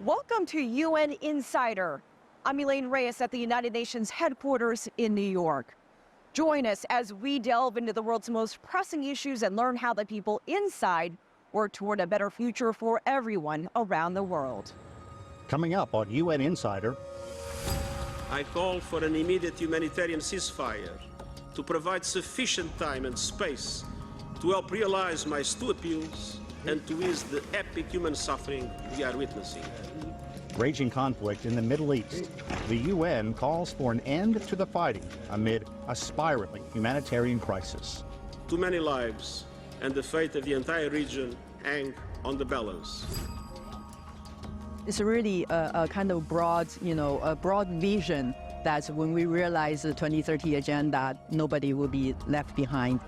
Welcome to UN Insider. I'm Elaine Reyes at the United Nations headquarters in New York. Join us as we delve into the world's most pressing issues and learn how the people inside work toward a better future for everyone around the world. Coming up on UN Insider. I call for an immediate humanitarian ceasefire to provide sufficient time and space to help realize my two appeals and to ease the epic human suffering we are witnessing. Raging conflict in the Middle East. The UN calls for an end to the fighting amid a spiraling humanitarian crisis. Too many lives and the fate of the entire region hang on the balance. It's really a kind of broad, a broad vision that when we realize the 2030 agenda, nobody will be left behind.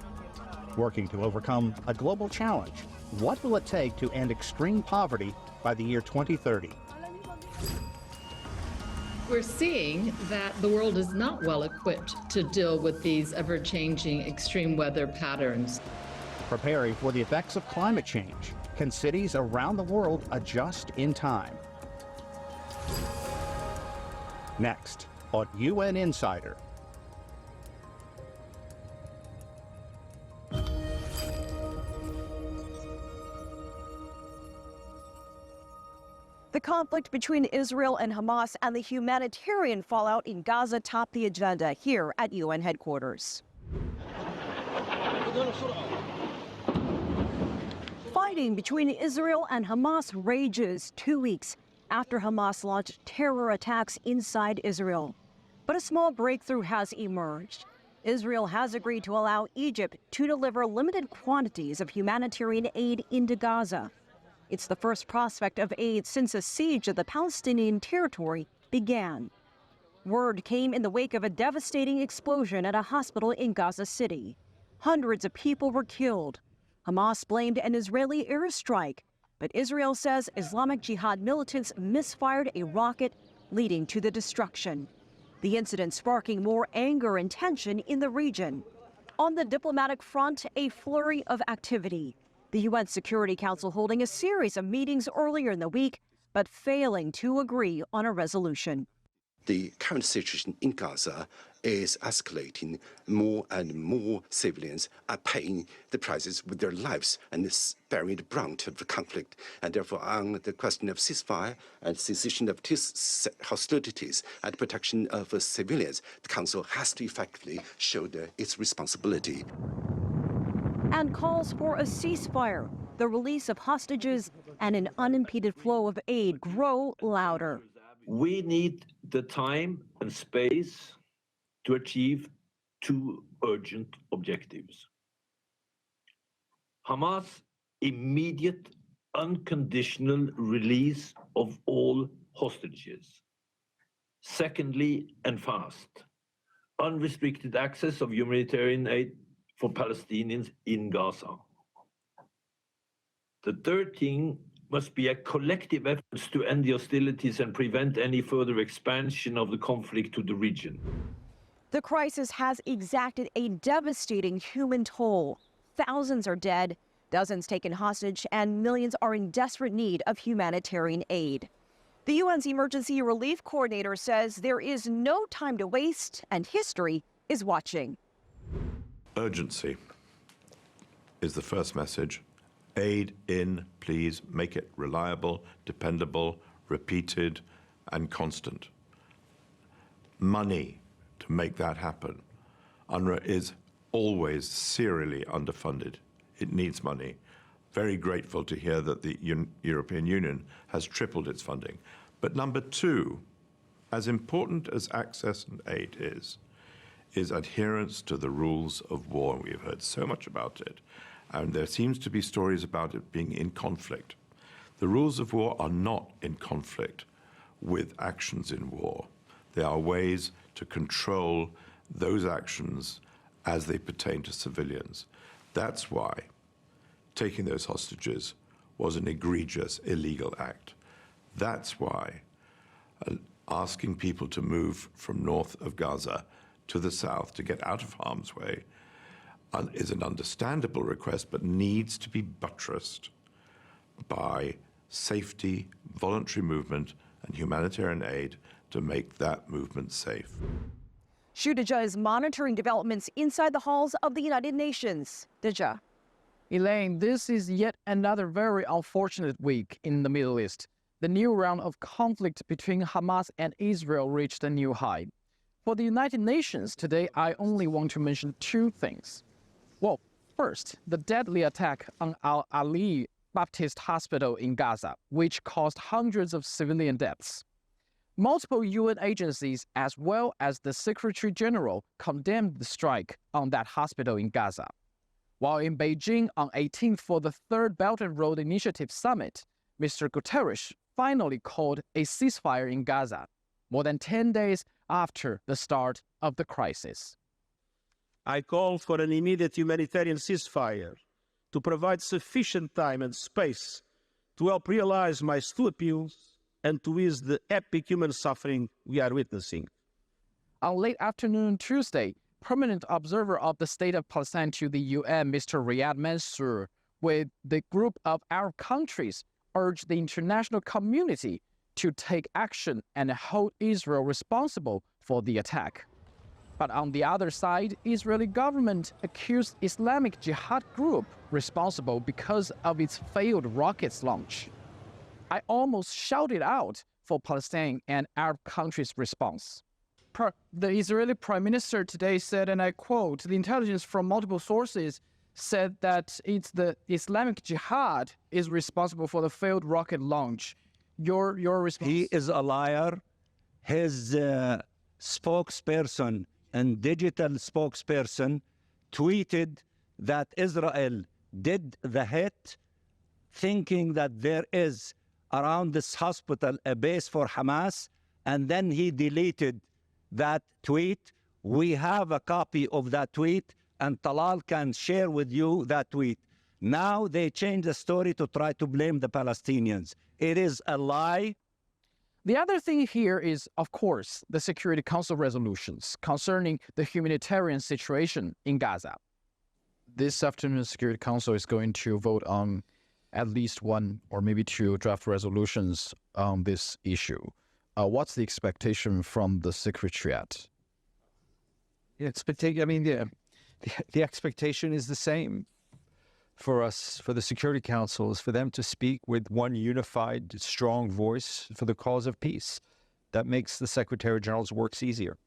Working to overcome a global challenge. What will it take to end extreme poverty by the year 2030? We're seeing that the world is not well equipped to deal with these ever-changing extreme weather patterns. Preparing for the effects of climate change. Can cities around the world adjust in time? Next on UN Insider. The conflict between Israel and Hamas and the humanitarian fallout in Gaza top the agenda here at UN headquarters. Fighting between Israel and Hamas rages 2 weeks after Hamas launched terror attacks inside Israel. But a small breakthrough has emerged. Israel has agreed to allow Egypt to deliver limited quantities of humanitarian aid into Gaza. It's the first prospect of aid since a siege of the Palestinian territory began. Word came in the wake of a devastating explosion at a hospital in Gaza City. Hundreds of people were killed. Hamas blamed an Israeli airstrike, but Israel says Islamic Jihad militants misfired a rocket, leading to the destruction. The incident sparking more anger and tension in the region. On the diplomatic front, a flurry of activity. The UN Security Council holding a series of meetings earlier in the week, but failing to agree on a resolution. The current situation in Gaza is escalating. More and more civilians are paying the prices with their lives and bearing the brunt of the conflict. And therefore, on the question of ceasefire and cessation of hostilities and protection of civilians, the Council has to effectively show its responsibility. And calls for a ceasefire, the release of hostages, and an unimpeded flow of aid grow louder. We need the time and space to achieve two urgent objectives. Hamas' immediate, unconditional release of all hostages. Secondly, and fast, unrestricted access of humanitarian aid for Palestinians in Gaza. The third thing must be a collective effort to end the hostilities and prevent any further expansion of the conflict to the region. The crisis has exacted a devastating human toll. Thousands are dead, dozens taken hostage, and millions are in desperate need of humanitarian aid. The UN's Emergency Relief Coordinator says there is no time to waste, and history is watching. Urgency is the first message. Aid in, please make it reliable, dependable, repeated, and constant. Money to make that happen. UNRWA is always serially underfunded. It needs money. Very grateful to hear that the European Union has tripled its funding. But number two, as important as access and aid is adherence to the rules of war. We've heard so much about it, and there seems to be stories about it being in conflict. The rules of war are not in conflict with actions in war. There are ways to control those actions as they pertain to civilians. That's why taking those hostages was an egregious, illegal act. That's why asking people to move from north of Gaza to the south to get out of harm's way is an understandable request, but needs to be buttressed by safety, voluntary movement, and humanitarian aid to make that movement safe. Shudeja is monitoring developments inside the halls of the United Nations. Deja. Elaine, this is yet another very unfortunate week in the Middle East. The new round of conflict between Hamas and Israel reached a new high. For the United Nations today, I only want to mention two things. Well, first, the deadly attack on Al-Ali Baptist Hospital in Gaza, which caused hundreds of civilian deaths. Multiple UN agencies, as well as the Secretary General, condemned the strike on that hospital in Gaza. While in Beijing on 18th for the Third Belt and Road Initiative Summit, Mr. Guterres finally called a ceasefire in Gaza, more than 10 days after the start of the crisis. I call for an immediate humanitarian ceasefire to provide sufficient time and space to help realize my two appeals and to ease the epic human suffering we are witnessing. On late afternoon Tuesday, permanent observer of the State of Palestine to the UN, Mr. Riyad Mansour, with the group of Arab countries, urged the international community to take action and hold Israel responsible for the attack. But on the other side, Israeli government accused Islamic Jihad group responsible because of its failed rockets launch. I almost shouted out for Palestine and Arab countries' response. The Israeli Prime Minister today said, and I quote, the intelligence from multiple sources said that it's the Islamic Jihad is responsible for the failed rocket launch. Your response? He is a liar. His spokesperson and digital spokesperson tweeted that Israel did the hit, thinking that there is around this hospital a base for Hamas, and then he deleted that tweet. We have a copy of that tweet, and Talal can share with you that tweet. Now they change the story to try to blame the Palestinians. It is a lie. The other thing here is, of course, the Security Council resolutions concerning the humanitarian situation in Gaza. This afternoon, the Security Council is going to vote on at least one or maybe two draft resolutions on this issue. What's the expectation from the Secretariat? The expectation is the same for us, for the Security Council, is for them to speak with one unified, strong voice for the cause of peace. That makes the Secretary General's works easier.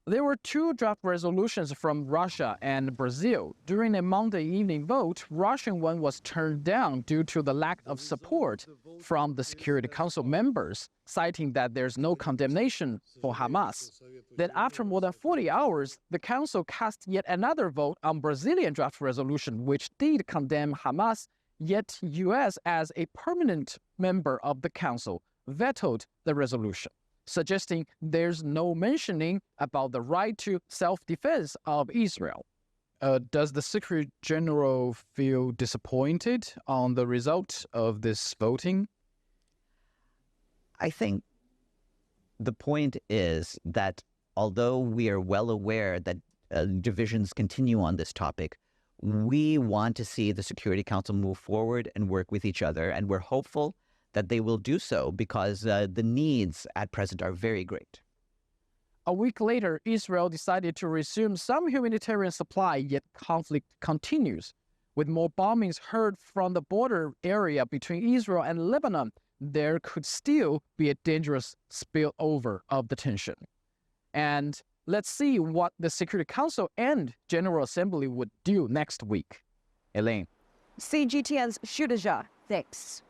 There were two draft resolutions from Russia and Brazil. During a Monday evening vote, Russian one was turned down due to the lack of support from the Security Council members, citing that there's no condemnation for Hamas. Then after more than 40 hours, the Council cast yet another vote on Brazilian draft resolution, which did condemn Hamas, yet U.S. as a permanent member of the Council vetoed the resolution, suggesting there's no mentioning about the right to self-defense of Israel. Does the Secretary General feel disappointed on the result of this voting? I think the point is that although we are well aware that divisions continue on this topic, we want to see the Security Council move forward and work with each other, and we're hopeful that they will do so because the needs at present are very great. A week later, Israel decided to resume some humanitarian supply, yet conflict continues. With more bombings heard from the border area between Israel and Lebanon, there could still be a dangerous spillover of the tension. And let's see what the Security Council and General Assembly would do next week. Elaine. CGTN's Shudeja, thanks.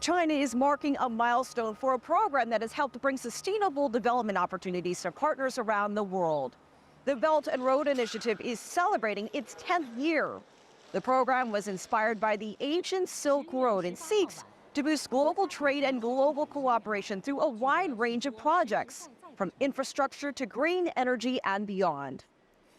China is marking a milestone for a program that has helped bring sustainable development opportunities to partners around the world. The Belt and Road Initiative is celebrating its 10th year. The program was inspired by the ancient Silk Road and seeks to boost global trade and global cooperation through a wide range of projects, from infrastructure to green energy and beyond.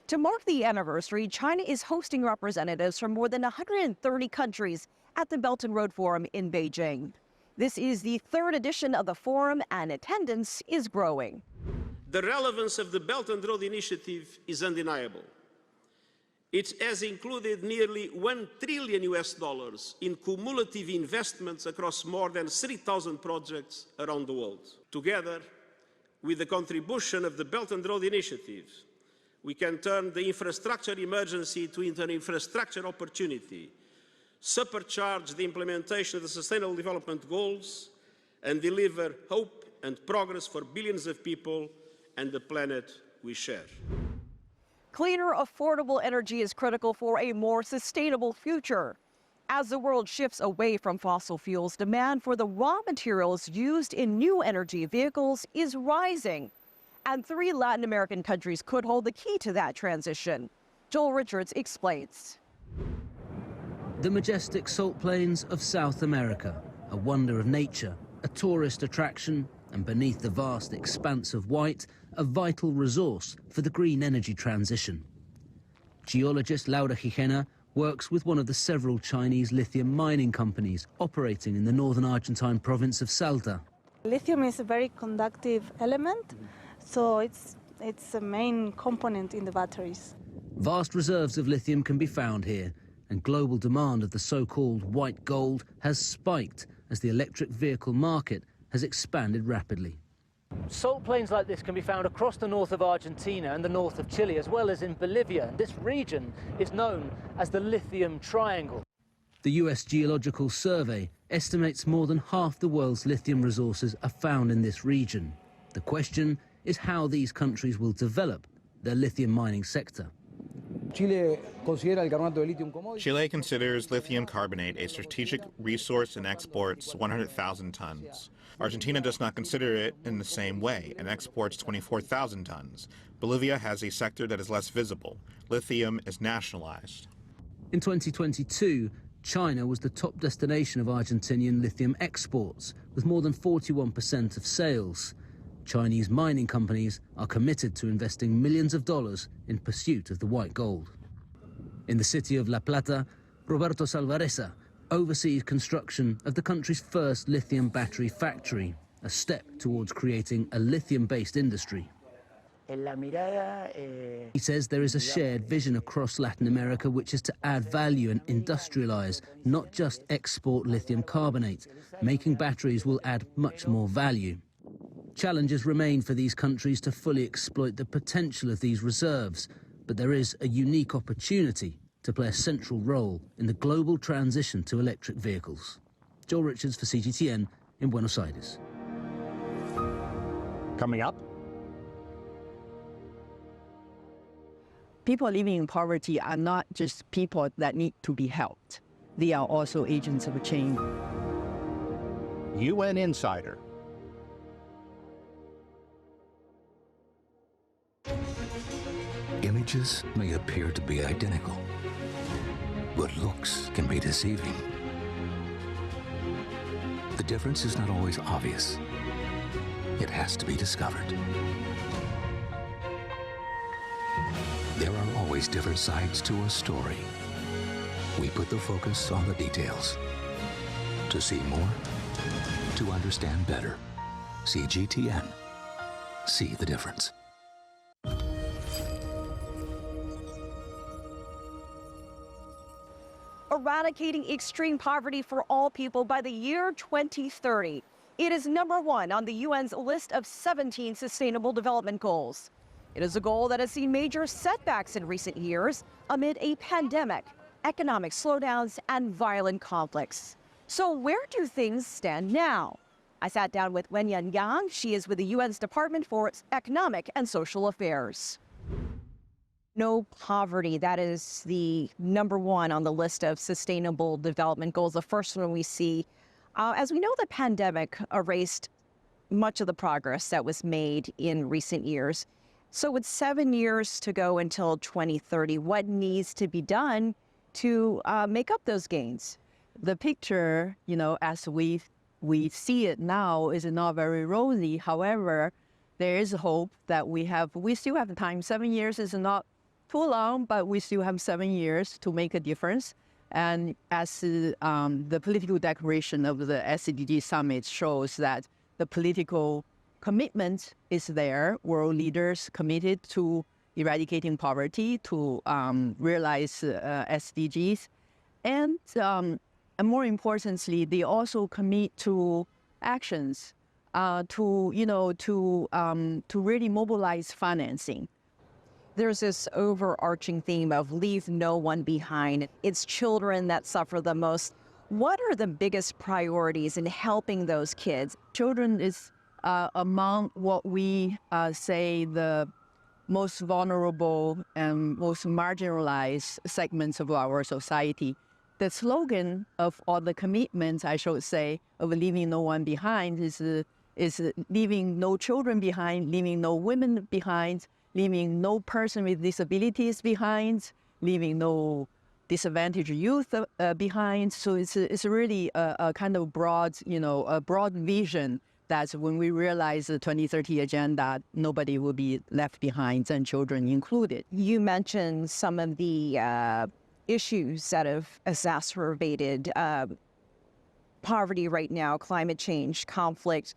To mark the anniversary, China is hosting representatives from more than 130 countries at the Belt and Road Forum in Beijing. This is the third edition of the forum, and attendance is growing. The relevance of the Belt and Road Initiative is undeniable. It has included nearly $1 trillion in cumulative investments across more than 3,000 projects around the world. Together, with the contribution of the Belt and Road Initiative, we can turn the infrastructure emergency into an infrastructure opportunity, supercharge the implementation of the Sustainable Development Goals, and deliver hope and progress for billions of people and the planet we share. Cleaner, affordable energy is critical for a more sustainable future. As the world shifts away from fossil fuels, demand for the raw materials used in new energy vehicles is rising. And 3 Latin American countries could hold the key to that transition. Joel Richards explains. The majestic salt plains of South America, a wonder of nature, a tourist attraction, and beneath the vast expanse of white, a vital resource for the green energy transition. Geologist Laura Gijena works with one of the several Chinese lithium mining companies operating in the northern Argentine province of Salta. Lithium is a very conductive element, so it's a main component in the batteries. Vast reserves of lithium can be found here, and global demand of the so-called white gold has spiked as the electric vehicle market has expanded rapidly. Salt plains like this can be found across the north of Argentina and the north of Chile, as well as in Bolivia. This region is known as the Lithium Triangle. The US Geological Survey estimates more than half the world's lithium resources are found in this region. The question is how these countries will develop their lithium mining sector. Chile considers lithium carbonate a strategic resource and exports 100,000 tons. Argentina does not consider it in the same way and exports 24,000 tons. Bolivia has a sector that is less visible. Lithium is nationalized. In 2022, China was the top destination of Argentinian lithium exports, with more than 41% of sales. Chinese mining companies are committed to investing millions of dollars in pursuit of the white gold. In the city of La Plata, Roberto Salvareza oversees construction of the country's first lithium battery factory, a step towards creating a lithium-based industry. He says there is a shared vision across Latin America, which is to add value and industrialize, not just export lithium carbonate. Making batteries will add much more value. Challenges remain for these countries to fully exploit the potential of these reserves, but there is a unique opportunity to play a central role in the global transition to electric vehicles. Joel Richards for CGTN in Buenos Aires. Coming up. People living in poverty are not just people that need to be helped. They are also agents of a change. UN Insider. Images may appear to be identical, but looks can be deceiving. The difference is not always obvious. It has to be discovered. There are always different sides to a story. We put the focus on the details. To see more, to understand better. CGTN. See the difference. Eradicating extreme poverty for all people by the year 2030. It is #1 on the UN's list of 17 Sustainable Development Goals. It is a goal that has seen major setbacks in recent years amid a pandemic, economic slowdowns, and violent conflicts. So where do things stand now? I sat down with Wenyan Yang. She is with the UN's Department for Economic and Social Affairs. No poverty, that is the #1 on the list of Sustainable Development Goals, the first one we see. As we know, the pandemic erased much of the progress that was made in recent years. So with 7 years to go until 2030, what needs to be done to make up those gains? The picture, as we see it now, is not very rosy. However, there is hope that we still have time. 7 years is not too long, but we still have 7 years to make a difference. And as the political declaration of the SDG summit shows, that the political commitment is there. World leaders committed to eradicating poverty to realize SDGs. And more importantly, they also commit to actions to really mobilize financing. There's this overarching theme of leave no one behind. It's children that suffer the most. What are the biggest priorities in helping those kids? Children is among what we say the most vulnerable and most marginalized segments of our society. The slogan of all the commitments, I should say, of leaving no one behind is leaving no children behind, leaving no women behind, leaving no person with disabilities behind, leaving no disadvantaged youth behind. So it's really a kind of broad, a broad vision that when we realize the 2030 agenda, nobody will be left behind, and children included. You mentioned some of the issues that have exacerbated poverty right now, climate change, conflict.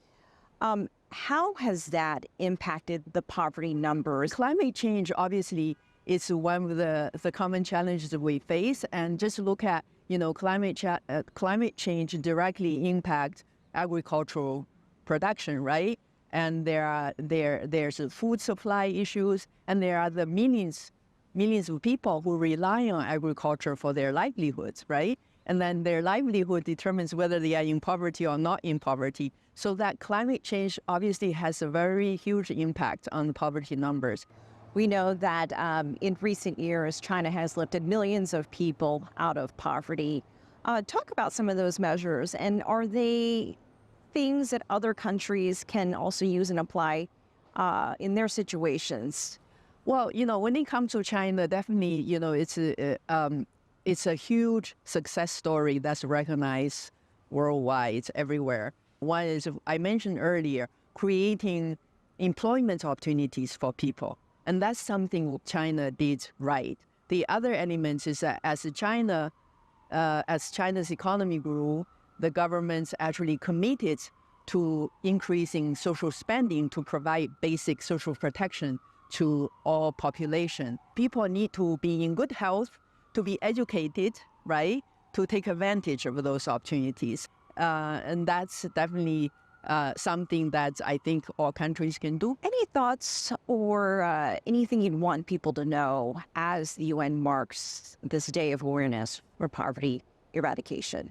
How has that impacted the poverty numbers? Climate change, obviously, is one of the common challenges that we face. And just look at, climate change directly impacts agricultural production, right? And there's food supply issues, and there are the millions of people who rely on agriculture for their livelihoods, right? And then their livelihood determines whether they are in poverty or not in poverty. So that climate change obviously has a very huge impact on the poverty numbers. We know that in recent years, China has lifted millions of people out of poverty. Talk about some of those measures, and are they things that other countries can also use and apply in their situations? Well, when it comes to China, definitely, it's a huge success story that's recognized worldwide, everywhere. One is, I mentioned earlier, creating employment opportunities for people. And that's something China did right. The other element is that as China's economy grew, the government's actually committed to increasing social spending to provide basic social protection to all population. People need to be in good health, to be educated, right, to take advantage of those opportunities. And that's definitely something that I think all countries can do. Any thoughts or anything you'd want people to know as the UN marks this day of awareness for poverty eradication?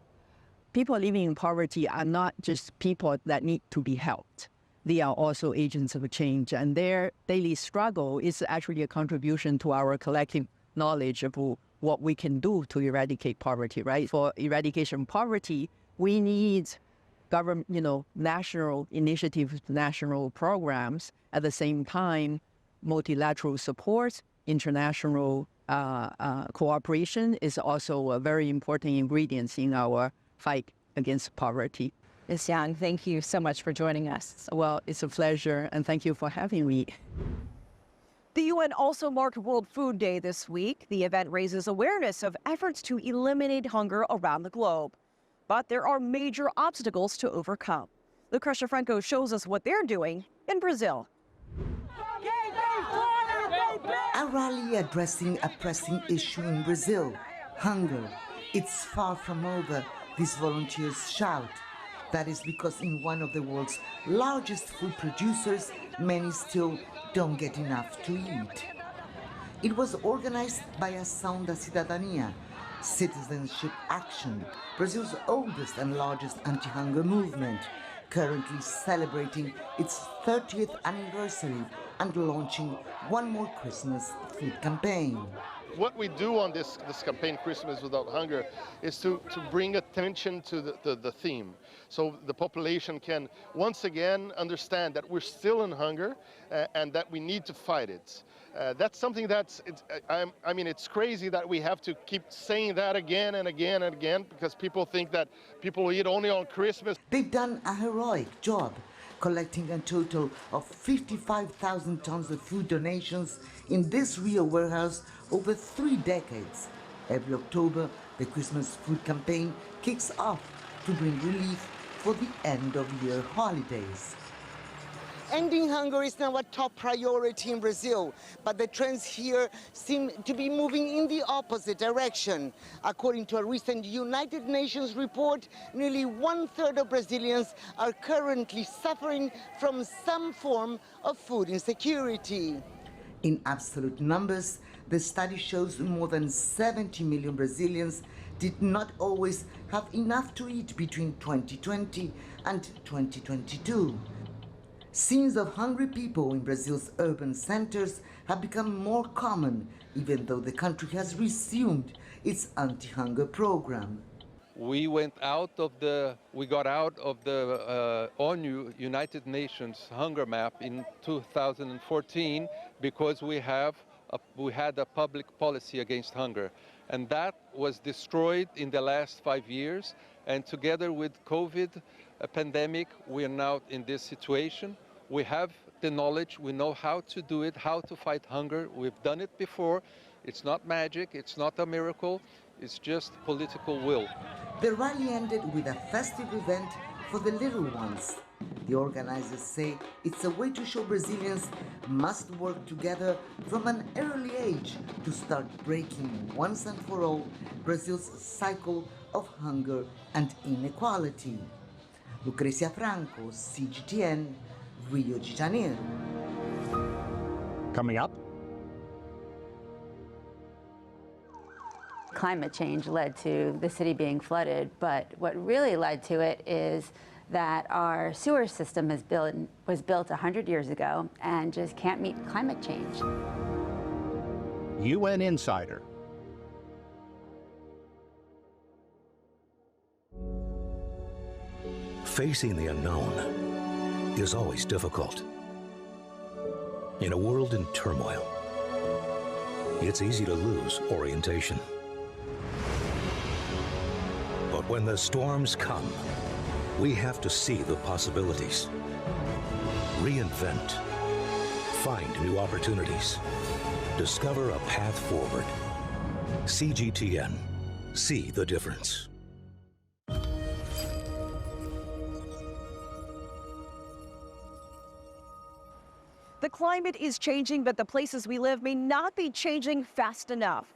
People living in poverty are not just people that need to be helped. They are also agents of change, and their daily struggle is actually a contribution to our collective knowledge of what we can do to eradicate poverty, right? For eradication of poverty, we need government, national initiatives, national programs. At the same time, multilateral support, international cooperation is also a very important ingredient in our fight against poverty. Ms. Yang, thank you so much for joining us. Well, it's a pleasure, and thank you for having me. The UN also marked World Food Day this week. The event raises awareness of efforts to eliminate hunger around the globe. But there are major obstacles to overcome. Lucrecia Franco shows us what they're doing in Brazil. A rally addressing a pressing issue in Brazil, hunger. It's far from over, these volunteers shout. That is because in one of the world's largest food producers, many still don't get enough to eat. It was organized by Ação da Cidadania, Citizenship Action, Brazil's oldest and largest anti-hunger movement, currently celebrating its 30th anniversary and launching one more Christmas food campaign. What we do on this campaign, Christmas Without Hunger, is to bring attention to the theme. So the population can once again understand that we're still in hunger and that we need to fight it. That's something it's crazy that we have to keep saying that again and again and again, because people think that people eat only on Christmas. They've done a heroic job, collecting a total of 55,000 tons of food donations in this Rio warehouse over 3 decades. Every October, the Christmas food campaign kicks off to bring relief for the end-of-year holidays. Ending hunger is now a top priority in Brazil, but the trends here seem to be moving in the opposite direction. According to a recent United Nations report, nearly 1/3 of Brazilians are currently suffering from some form of food insecurity. In absolute numbers, the study shows more than 70 million Brazilians did not always have enough to eat between 2020 and 2022. Scenes of hungry people in Brazil's urban centers have become more common, even though the country has resumed its anti-hunger program. We got out of the ONU, United Nations hunger map in 2014 because we had a public policy against hunger. And that was destroyed in the last 5 years. And together with COVID pandemic, we are now in this situation. We have the knowledge, we know how to do it, how to fight hunger. We've done it before. It's not magic, it's not a miracle, it's just political will. The rally ended with a festive event for the little ones. The organizers say it's a way to show Brazilians must work together from an early age to start breaking once and for all Brazil's cycle of hunger and inequality. Lucrecia Franco, CGTN, Rio de Janeiro. Coming up. Climate change led to the city being flooded, but what really led to it is that our sewer system was built 100 years ago and just can't meet climate change. UN Insider. Facing the unknown is always difficult. In a world in turmoil, it's easy to lose orientation. But when the storms come, we have to see the possibilities, reinvent, find new opportunities, discover a path forward. CGTN, see the difference. The climate is changing, but the places we live may not be changing fast enough.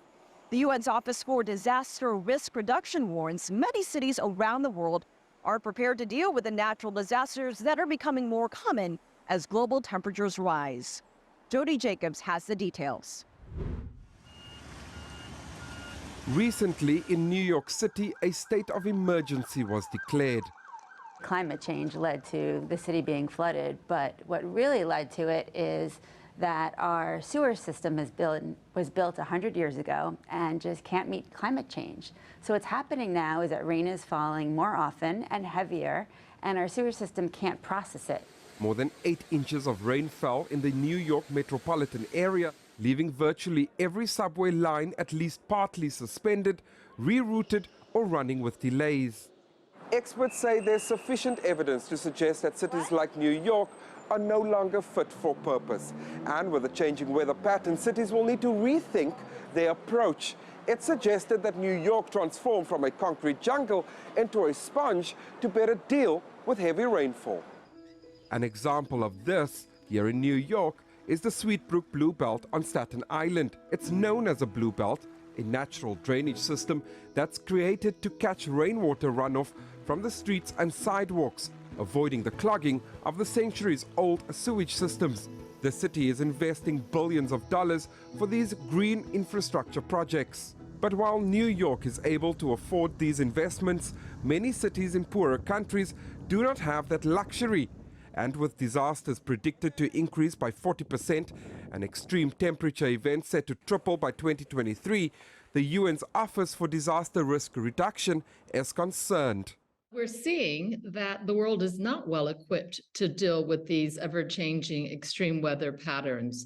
The UN's Office for Disaster Risk Reduction warns many cities around the world aren't prepared to deal with the natural disasters that are becoming more common as global temperatures rise. Jody Jacobs has the details. Recently in New York City, a state of emergency was declared. Climate change led to the city being flooded, but what really led to it is that our sewer system was built 100 years ago and just can't meet climate change. So what's happening now is that rain is falling more often and heavier, and our sewer system can't process it. More than 8 inches of rain fell in the New York metropolitan area, leaving virtually every subway line at least partly suspended, rerouted, or running with delays. Experts say there's sufficient evidence to suggest that cities like New York are no longer fit for purpose. And with the changing weather pattern, cities will need to rethink their approach. It's suggested that New York transform from a concrete jungle into a sponge to better deal with heavy rainfall. An example of this here in New York is the Sweetbrook Blue Belt on Staten Island. It's known as a blue belt, a natural drainage system that's created to catch rainwater runoff from the streets and sidewalks, avoiding the clogging of the centuries-old sewage systems. The city is investing billions of dollars for these green infrastructure projects. But while New York is able to afford these investments, many cities in poorer countries do not have that luxury. And with disasters predicted to increase by 40% and extreme temperature events set to triple by 2023, the UN's Office for Disaster Risk Reduction is concerned. We're seeing that the world is not well equipped to deal with these ever-changing extreme weather patterns.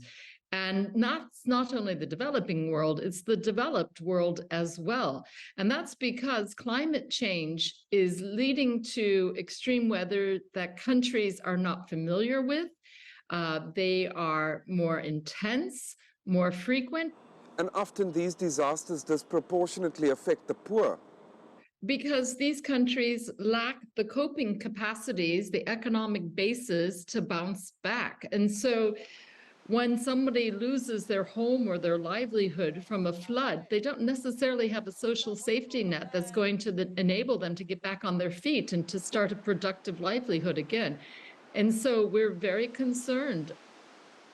And not only the developing world, it's the developed world as well. And that's because climate change is leading to extreme weather that countries are not familiar with. They are more intense, more frequent. And often these disasters disproportionately affect the poor. because these countries lack the coping capacities, the economic basis to bounce back. And so when somebody loses their home or their livelihood from a flood, they don't necessarily have a social safety net that's going to enable them to get back on their feet and to start a productive livelihood again. And so we're very concerned.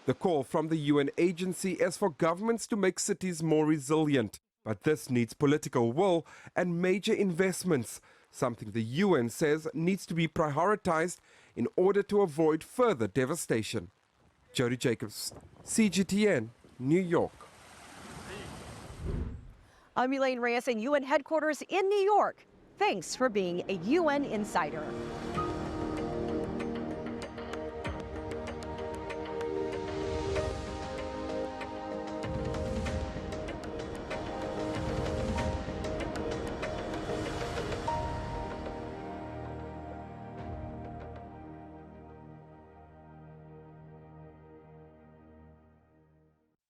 The call from the UN agency is for governments to make cities more resilient. But this needs political will and major investments, something the UN says needs to be prioritized in order to avoid further devastation. Jody Jacobs, CGTN, New York. I'm Elaine Reyes in UN headquarters in New York. Thanks for being a UN insider.